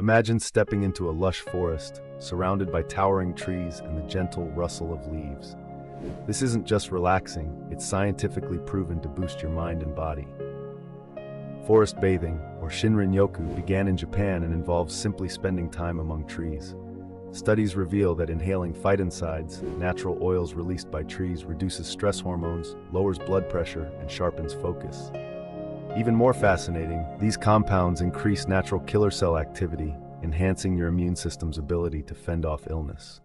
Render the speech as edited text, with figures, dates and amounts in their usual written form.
Imagine stepping into a lush forest, surrounded by towering trees and the gentle rustle of leaves. This isn't just relaxing, it's scientifically proven to boost your mind and body. Forest bathing, or Shinrin-yoku, began in Japan and involves simply spending time among trees. Studies reveal that inhaling phytoncides, natural oils released by trees, reduces stress hormones, lowers blood pressure, and sharpens focus. Even more fascinating, these compounds increase natural killer cell activity, enhancing your immune system's ability to fend off illness.